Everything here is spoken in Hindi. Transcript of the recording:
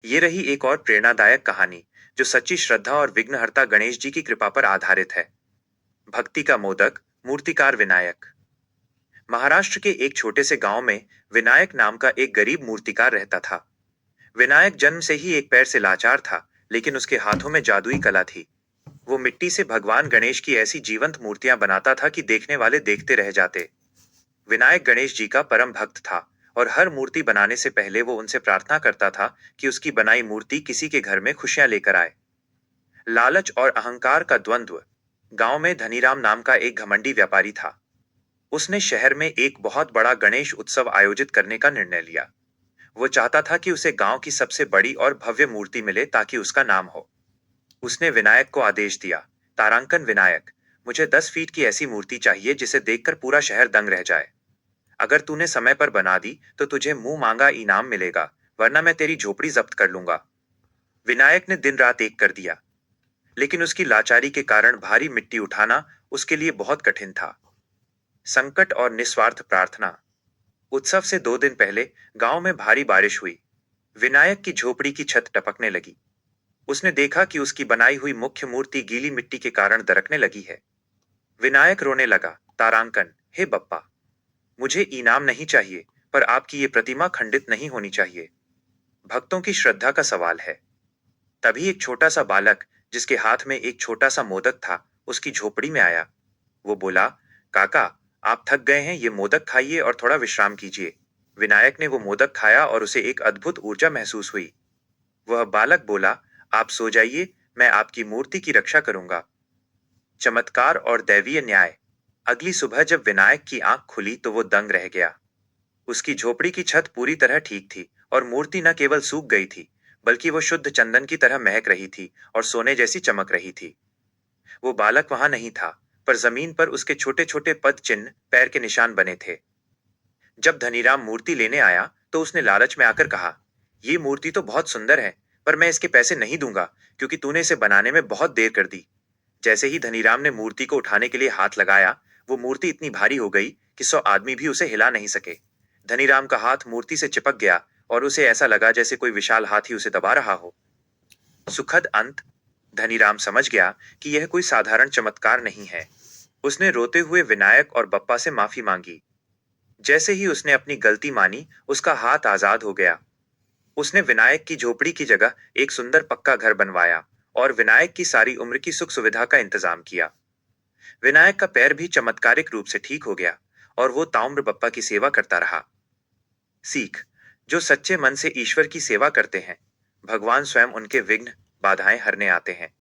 ये रही एक और प्रेरणादायक कहानी जो सच्ची श्रद्धा और विघ्नहर्ता गणेश जी की कृपा पर आधारित है। भक्ति का मोदक, मूर्तिकार विनायक। महाराष्ट्र के एक छोटे से गांव में विनायक नाम का एक गरीब मूर्तिकार रहता था। विनायक जन्म से ही एक पैर से लाचार था, लेकिन उसके हाथों में जादुई कला थी। वो मिट्टी से भगवान गणेश की ऐसी जीवंत मूर्तियां बनाता था कि देखने वाले देखते रह जाते। विनायक गणेश जी का परम भक्त था और हर मूर्ति बनाने से पहले वो उनसे प्रार्थना करता था कि उसकी बनाई मूर्ति किसी के घर में खुशियां लेकर आए। लालच और अहंकार का द्वंद्व। गांव में धनीराम नाम का एक घमंडी व्यापारी था। उसने शहर में एक बहुत बड़ा गणेश उत्सव आयोजित करने का निर्णय लिया। वो चाहता था कि उसे गांव की सबसे बड़ी और भव्य मूर्ति मिले ताकि उसका नाम हो। उसने विनायक को आदेश दिया, तारांकन विनायक, मुझे 10 फीट की ऐसी मूर्ति चाहिए जिसे देखकर पूरा शहर दंग रह जाए। अगर तूने समय पर बना दी तो तुझे मुंह मांगा इनाम मिलेगा, वरना मैं तेरी झोपड़ी जब्त कर लूंगा। विनायक ने दिन रात एक कर दिया, लेकिन उसकी लाचारी के कारण भारी मिट्टी उठाना उसके लिए बहुत कठिन था। संकट और निस्वार्थ प्रार्थना। उत्सव से 2 दिन पहले गांव में भारी बारिश हुई। विनायक की झोपड़ी की छत टपकने लगी। उसने देखा कि उसकी बनाई हुई मुख्य मूर्ति गीली मिट्टी के कारण दरकने लगी है। विनायक रोने लगा, तारांकन, हे बप्पा, मुझे इनाम नहीं चाहिए, पर आपकी ये प्रतिमा खंडित नहीं होनी चाहिए। भक्तों की श्रद्धा का सवाल है। तभी एक छोटा सा बालक, जिसके हाथ में एक छोटा सा मोदक था, उसकी झोपड़ी में आया। वो बोला, काका, आप थक गए हैं, ये मोदक खाइए और थोड़ा विश्राम कीजिए। विनायक ने वो मोदक खाया और उसे एक अद्भुत ऊर्जा महसूस हुई। वह बालक बोला, आप सो जाइए, मैं आपकी मूर्ति की रक्षा करूंगा। चमत्कार और दैवीय न्याय। अगली सुबह जब विनायक की आंख खुली तो वो दंग रह गया। उसकी झोपड़ी की छत पूरी तरह ठीक थी और मूर्ति न केवल सूख गई थी, बल्कि वो शुद्ध चंदन की तरह महक रही थी और सोने जैसी चमक रही थी। वो बालक वहां नहीं था, पर जमीन पर उसके छोटे छोटे पद चिन्ह, पैर के निशान बने थे। जब धनीराम मूर्ति लेने आया तो उसने लालच में आकर कहा, ये मूर्ति तो बहुत सुंदर है, पर मैं इसके पैसे नहीं दूंगा, क्योंकि तूने इसे बनाने में बहुत देर कर दी। जैसे ही धनीराम ने मूर्ति को उठाने के लिए हाथ लगाया, वो मूर्ति इतनी भारी हो गई कि 100 आदमी भी उसे हिला नहीं सके। धनीराम का हाथ मूर्ति से चिपक गया और उसे ऐसा लगा जैसे कोई विशाल हाथी उसे दबा रहा हो। सुखद अंत। धनीराम समझ गया कि यह कोई साधारण चमत्कार नहीं है। उसने रोते हुए विनायक और बप्पा से माफी मांगी। जैसे ही उसने अपनी गलती मानी, उसका हाथ आजाद हो गया। उसने विनायक की झोपड़ी की जगह एक सुंदर पक्का घर बनवाया और विनायक की सारी उम्र की सुख सुविधा का इंतजाम किया। विनायक का पैर भी चमत्कारिक रूप से ठीक हो गया और वो ताम्र बप्पा की सेवा करता रहा। सीख। जो सच्चे मन से ईश्वर की सेवा करते हैं, भगवान स्वयं उनके विघ्न, बाधाएं हरने आते हैं।